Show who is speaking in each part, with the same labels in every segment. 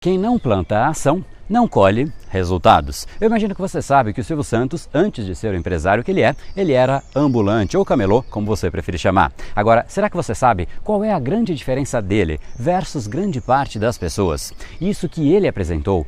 Speaker 1: Quem não planta a ação, não colhe resultados. Eu imagino que você sabe que o Silvio Santos, antes de ser o empresário que ele era ambulante ou camelô, como você preferir chamar. Agora, será que você sabe qual é a grande diferença dele versus grande parte das pessoas? Isso que ele apresentou,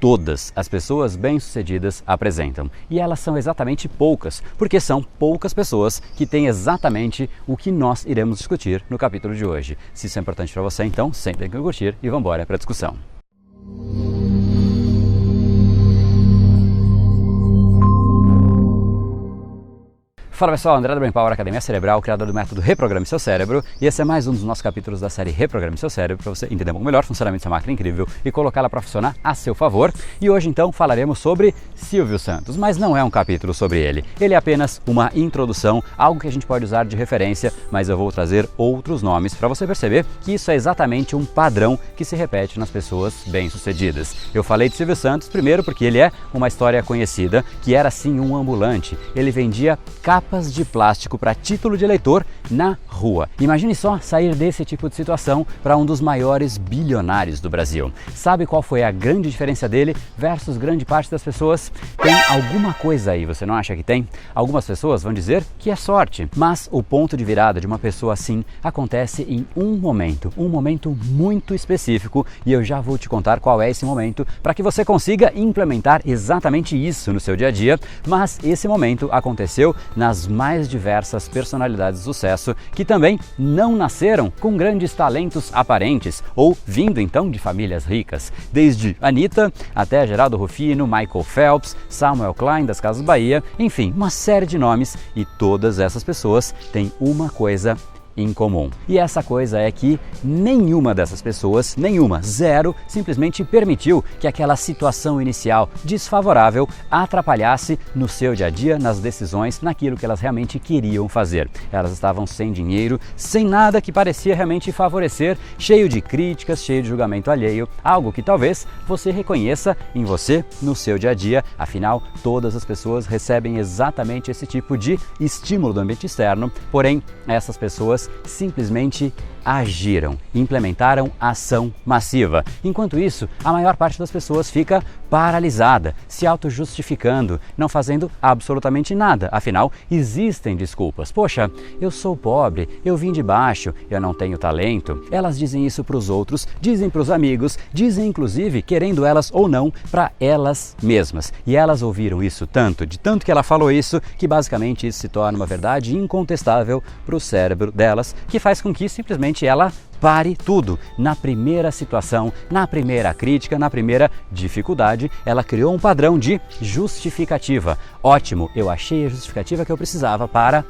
Speaker 1: todas as pessoas bem-sucedidas apresentam. E elas são exatamente poucas, porque são poucas pessoas que têm exatamente o que nós iremos discutir no capítulo de hoje. Se isso é importante para você, então senta aqui no curtir e vamos embora para a discussão. Fala pessoal, André da Brain Power, Academia Cerebral, criador do método Reprograme Seu Cérebro, e esse é mais um dos nossos capítulos da série Reprograme Seu Cérebro, para você entender um pouco melhor o funcionamento dessa máquina incrível e colocá-la para funcionar a seu favor. E hoje então falaremos sobre Silvio Santos, mas não é um capítulo sobre ele é apenas uma introdução, algo que a gente pode usar de referência, mas eu vou trazer outros nomes para você perceber que isso é exatamente um padrão que se repete nas pessoas bem-sucedidas. Eu falei de Silvio Santos primeiro porque ele é uma história conhecida, que era sim um ambulante, ele vendia capas de plástico para título de eleitor na rua. Imagine só sair desse tipo de situação para um dos maiores bilionários do Brasil. Sabe qual foi a grande diferença dele versus grande parte das pessoas? Tem alguma coisa aí, você não acha que tem? Algumas pessoas vão dizer que é sorte, mas o ponto de virada de uma pessoa assim acontece em um momento muito específico, e eu já vou te contar qual é esse momento para que você consiga implementar exatamente isso no seu dia a dia. Mas esse momento aconteceu nas mais diversas personalidades de sucesso que também não nasceram com grandes talentos aparentes ou vindo então de famílias ricas, desde Anitta até Geraldo Rufino, Michael Phelps, Samuel Klein das Casas Bahia, enfim, uma série de nomes, e todas essas pessoas têm uma coisa em comum. E essa coisa é que nenhuma dessas pessoas, zero, simplesmente permitiu que aquela situação inicial desfavorável atrapalhasse no seu dia a dia, nas decisões, naquilo que elas realmente queriam fazer. Elas estavam sem dinheiro, sem nada que parecia realmente favorecer, cheio de críticas, cheio de julgamento alheio, algo que talvez você reconheça em você, no seu dia a dia. Afinal, todas as pessoas recebem exatamente esse tipo de estímulo do ambiente externo, porém, essas pessoas simplesmente agiram, implementaram ação massiva. Enquanto isso, a maior parte das pessoas fica paralisada, se auto-justificando, não fazendo absolutamente nada. Afinal, existem desculpas. Poxa, eu sou pobre, eu vim de baixo, eu não tenho talento. Elas dizem isso para os outros, dizem para os amigos, dizem inclusive, querendo elas ou não, para elas mesmas. E elas ouviram isso tanto, de tanto que ela falou isso, que basicamente isso se torna uma verdade incontestável para o cérebro delas, que faz com que simplesmente ela pare tudo. Na primeira situação, na primeira crítica, na primeira dificuldade, ela criou um padrão de justificativa. Ótimo, eu achei a justificativa que eu precisava para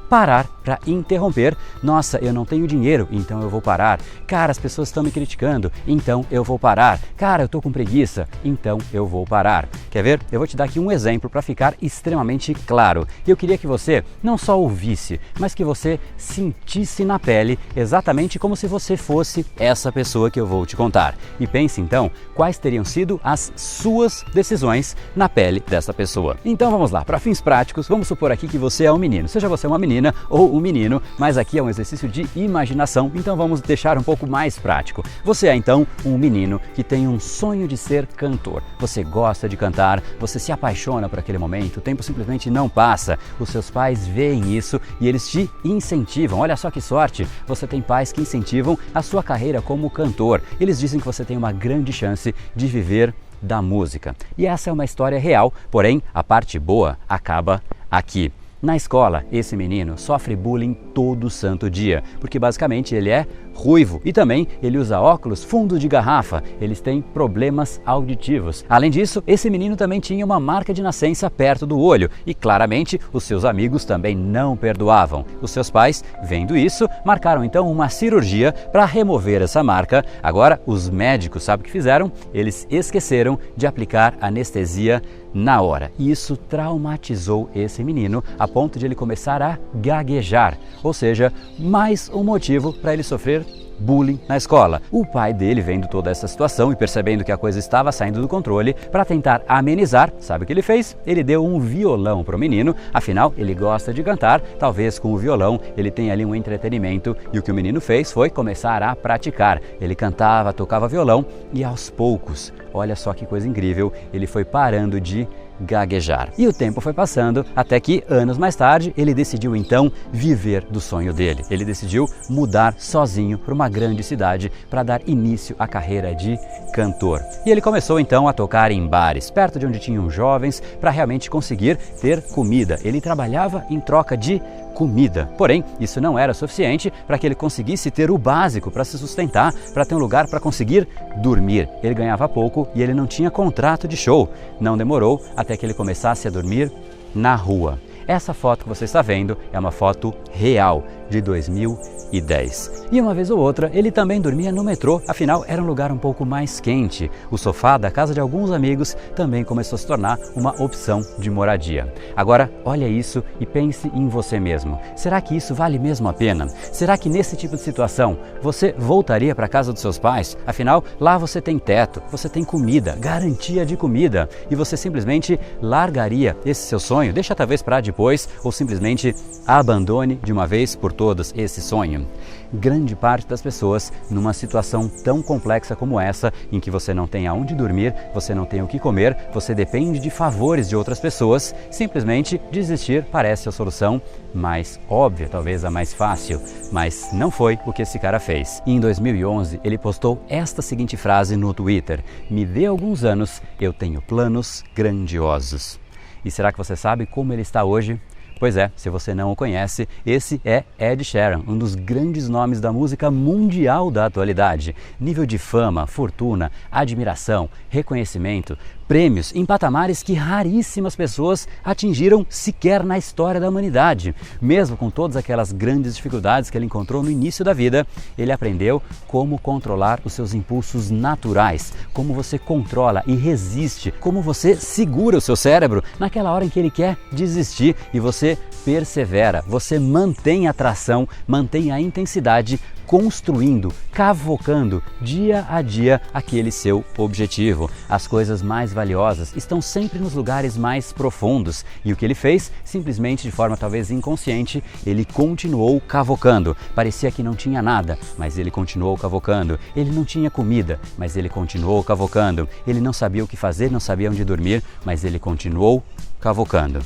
Speaker 1: parar, para interromper. Nossa, eu não tenho dinheiro, então eu vou parar. Cara, as pessoas estão me criticando, então eu vou parar. Cara, eu tô com preguiça, então eu vou parar. Quer ver? Eu vou te dar aqui um exemplo para ficar extremamente claro. Eu queria que você não só ouvisse, mas que você sentisse na pele exatamente como se você fosse essa pessoa que eu vou te contar. E pense então quais teriam sido as suas decisões na pele dessa pessoa. Então vamos lá, para fins práticos, vamos supor aqui que você é um menino, seja você uma menina ou um menino, mas aqui é um exercício de imaginação, então vamos deixar um pouco mais prático. Você é então um menino que tem um sonho de ser cantor. Você gosta de cantar, você se apaixona por aquele momento, o tempo simplesmente não passa. Os seus pais veem isso e eles te incentivam. Olha só que sorte, você tem pais que incentivam a sua carreira como cantor. Eles dizem que você tem uma grande chance de viver da música. E essa é uma história real, porém a parte boa acaba aqui. Na escola, esse menino sofre bullying todo santo dia, porque basicamente ele é ruivo e também ele usa óculos fundo de garrafa, eles têm problemas auditivos. Além disso, esse menino também tinha uma marca de nascença perto do olho e claramente os seus amigos também não perdoavam. Os seus pais, vendo isso, marcaram então uma cirurgia para remover essa marca. Agora, os médicos, sabe o que fizeram? Eles esqueceram de aplicar anestesia na hora. E isso traumatizou esse menino a ponto de ele começar a gaguejar, ou seja, mais um motivo para ele sofrer bullying na escola. O pai dele, vendo toda essa situação e percebendo que a coisa estava saindo do controle, para tentar amenizar, sabe o que ele fez? Ele deu um violão para o menino, afinal ele gosta de cantar, talvez com o violão ele tenha ali um entretenimento, e o que o menino fez foi começar a praticar. Ele cantava, tocava violão e aos poucos, olha só que coisa incrível, ele foi parando de gaguejar. E o tempo foi passando até que, anos mais tarde, ele decidiu então viver do sonho dele. Ele decidiu mudar sozinho para uma grande cidade para dar início à carreira de cantor. E ele começou então a tocar em bares, perto de onde tinham jovens, para realmente conseguir ter comida. Ele trabalhava em troca de comida. Porém, isso não era suficiente para que ele conseguisse ter o básico para se sustentar, para ter um lugar para conseguir dormir. Ele ganhava pouco e ele não tinha contrato de show. Não demorou até que ele começasse a dormir na rua. Essa foto que você está vendo é uma foto real de 2010. E uma vez ou outra ele também dormia no metrô, afinal era um lugar um pouco mais quente. O sofá da casa de alguns amigos também começou a se tornar uma opção de moradia. Agora olha isso e pense em você mesmo. Será que isso vale mesmo a pena? Será que nesse tipo de situação você voltaria para a casa dos seus pais? Afinal, lá você tem teto, você tem comida, garantia de comida, e você simplesmente largaria esse seu sonho, deixa talvez para depois, ou simplesmente abandone de uma vez por todas esse sonho? Grande parte das pessoas, numa situação tão complexa como essa, em que você não tem aonde dormir, você não tem o que comer, você depende de favores de outras pessoas, simplesmente desistir parece a solução mais óbvia, talvez a mais fácil, mas não foi o que esse cara fez. E em 2011 ele postou esta seguinte frase no Twitter: "Me dê alguns anos, eu tenho planos grandiosos." E será que você sabe como ele está hoje? Pois é, se você não o conhece, esse é Ed Sheeran, um dos grandes nomes da música mundial da atualidade. Nível de fama, fortuna, admiração, reconhecimento, prêmios em patamares que raríssimas pessoas atingiram sequer na história da humanidade. Mesmo com todas aquelas grandes dificuldades que ele encontrou no início da vida, ele aprendeu como controlar os seus impulsos naturais, como você controla e resiste, como você segura o seu cérebro naquela hora em que ele quer desistir, e você persevera, você mantém a atração, mantém a intensidade, construindo, cavocando dia a dia aquele seu objetivo. As coisas mais valiosas estão sempre nos lugares mais profundos, e o que ele fez, simplesmente de forma talvez inconsciente, ele continuou cavocando. Parecia que não tinha nada, mas ele continuou cavocando. Ele não tinha comida, mas ele continuou cavocando. Ele não sabia o que fazer, não sabia onde dormir, mas ele continuou cavocando.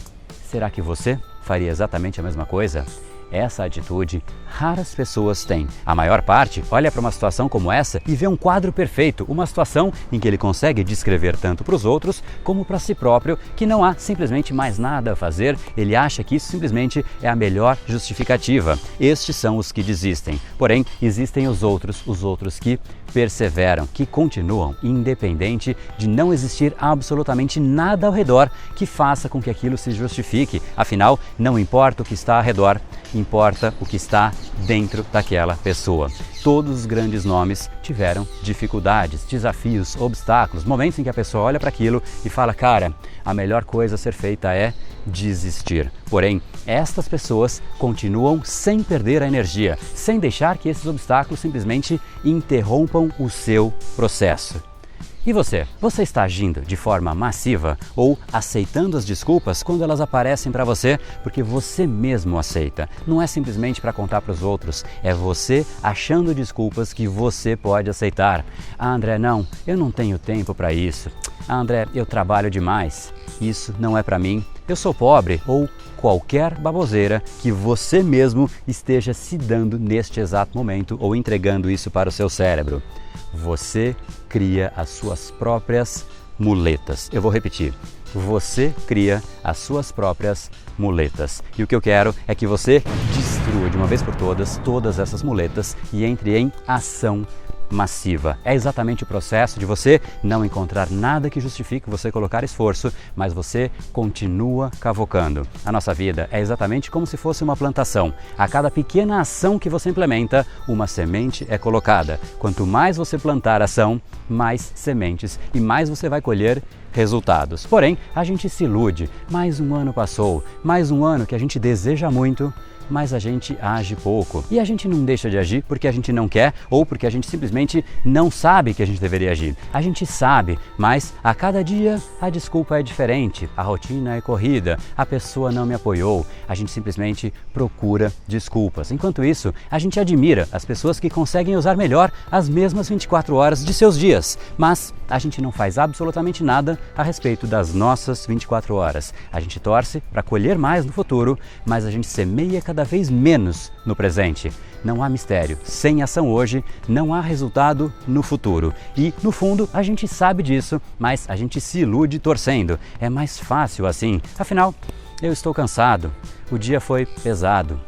Speaker 1: Será que você faria exatamente a mesma coisa? Essa atitude raras pessoas têm. A maior parte olha para uma situação como essa e vê um quadro perfeito, uma situação em que ele consegue descrever tanto para os outros como para si próprio, que não há simplesmente mais nada a fazer. Ele acha que isso simplesmente é a melhor justificativa. Estes são os que desistem. Porém, existem os outros que perseveram, que continuam, independente de não existir absolutamente nada ao redor que faça com que aquilo se justifique. Afinal, não importa o que está ao redor, importa o que está dentro daquela pessoa. Todos os grandes nomes tiveram dificuldades, desafios, obstáculos, momentos em que a pessoa olha para aquilo e fala: cara, a melhor coisa a ser feita é desistir. Porém, estas pessoas continuam sem perder a energia, sem deixar que esses obstáculos simplesmente interrompam o seu processo. E você? Você está agindo de forma massiva ou aceitando as desculpas quando elas aparecem para você porque você mesmo aceita? Não é simplesmente para contar para os outros, é você achando desculpas que você pode aceitar. Ah, André, não, eu não tenho tempo para isso. Ah, André, eu trabalho demais. Isso não é para mim. Eu sou pobre, ou qualquer baboseira que você mesmo esteja se dando neste exato momento ou entregando isso para o seu cérebro. Você cria as suas próprias muletas. Eu vou repetir. Você cria as suas próprias muletas. E o que eu quero é que você destrua de uma vez por todas essas muletas e entre em ação massiva. É exatamente o processo de você não encontrar nada que justifique você colocar esforço, mas você continua cavocando. A nossa vida é exatamente como se fosse uma plantação. A cada pequena ação que você implementa, uma semente é colocada. Quanto mais você plantar ação, mais sementes e mais você vai colher resultados. Porém, a gente se ilude. Mais um ano passou, mais um ano que a gente deseja muito, mas a gente age pouco. E a gente não deixa de agir porque a gente não quer ou porque a gente simplesmente não sabe que a gente deveria agir. A gente sabe, mas a cada dia a desculpa é diferente, a rotina é corrida, a pessoa não me apoiou, a gente simplesmente procura desculpas. Enquanto isso, a gente admira as pessoas que conseguem usar melhor as mesmas 24 horas de seus dias, mas a gente não faz absolutamente nada a respeito das nossas 24 horas. A gente torce para colher mais no futuro, mas a gente semeia cada vez menos no presente. Não há mistério. Sem ação hoje, não há resultado no futuro. E, no fundo, a gente sabe disso, mas a gente se ilude torcendo. É mais fácil assim. Afinal, eu estou cansado. O dia foi pesado.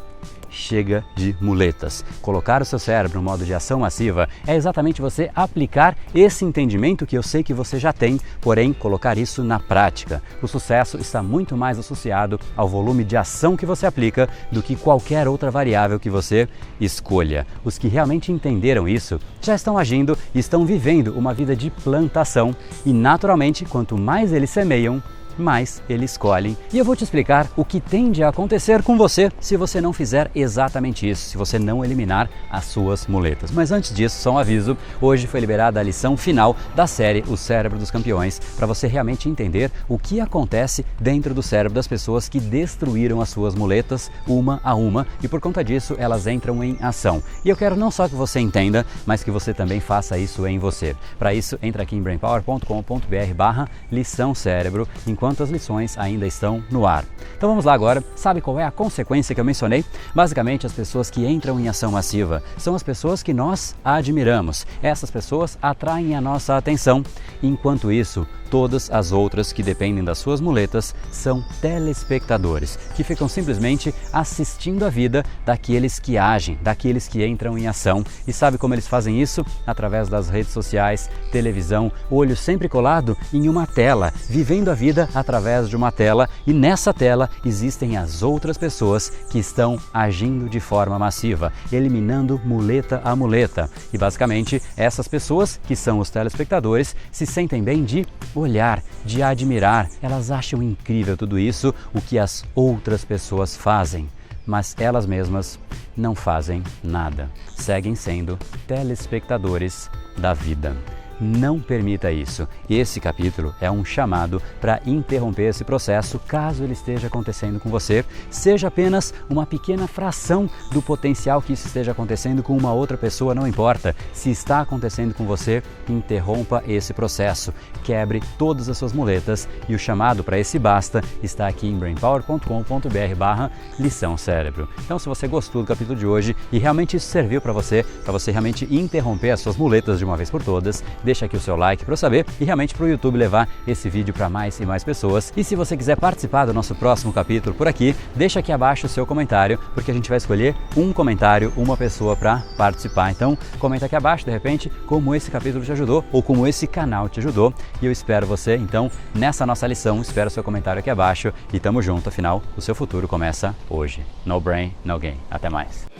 Speaker 1: Chega de muletas. Colocar o seu cérebro no modo de ação massiva é exatamente você aplicar esse entendimento que eu sei que você já tem, porém colocar isso na prática. O sucesso está muito mais associado ao volume de ação que você aplica do que qualquer outra variável que você escolha. Os que realmente entenderam isso já estão agindo e estão vivendo uma vida de plantação e, naturalmente, quanto mais eles semeiam, mais eles colhem. E eu vou te explicar o que tende a acontecer com você se você não fizer exatamente isso, se você não eliminar as suas muletas. Mas antes disso, só um aviso, hoje foi liberada a lição final da série O Cérebro dos Campeões, para você realmente entender o que acontece dentro do cérebro das pessoas que destruíram as suas muletas uma a uma e por conta disso elas entram em ação. E eu quero não só que você entenda, mas que você também faça isso em você. Para isso, entra aqui em brainpower.com.br/lição cérebro, enquanto as lições ainda estão no ar. Então vamos lá agora. Sabe qual é a consequência que eu mencionei? Basicamente, as pessoas que entram em ação massiva são as pessoas que nós admiramos. Essas pessoas atraem a nossa atenção. Enquanto isso, todas as outras que dependem das suas muletas são telespectadores, que ficam simplesmente assistindo a vida daqueles que agem, daqueles que entram em ação. E sabe como eles fazem isso? Através das redes sociais, televisão, olho sempre colado em uma tela, vivendo a vida através de uma tela, e nessa tela existem as outras pessoas que estão agindo de forma massiva, eliminando muleta a muleta. E basicamente, essas pessoas, que são os telespectadores, se sentem bem de olhar, de admirar. Elas acham incrível tudo isso, o que as outras pessoas fazem, mas elas mesmas não fazem nada. Seguem sendo telespectadores da vida. Não permita isso. Esse capítulo é um chamado para interromper esse processo, caso ele esteja acontecendo com você, seja apenas uma pequena fração do potencial que isso esteja acontecendo com uma outra pessoa, não importa. Se está acontecendo com você, interrompa esse processo, quebre todas as suas muletas, e o chamado para esse basta está aqui em brainpower.com.br/lição cérebro. Então, se você gostou do capítulo de hoje e realmente isso serviu para você realmente interromper as suas muletas de uma vez por todas, deixa aqui o seu like para eu saber e realmente para o YouTube levar esse vídeo para mais e mais pessoas. E se você quiser participar do nosso próximo capítulo por aqui, deixa aqui abaixo o seu comentário, porque a gente vai escolher um comentário, uma pessoa para participar. Então, comenta aqui abaixo, de repente, como esse capítulo te ajudou ou como esse canal te ajudou. E eu espero você, então, nessa nossa lição. Espero o seu comentário aqui abaixo e tamo junto, afinal, o seu futuro começa hoje. No brain, no gain. Até mais.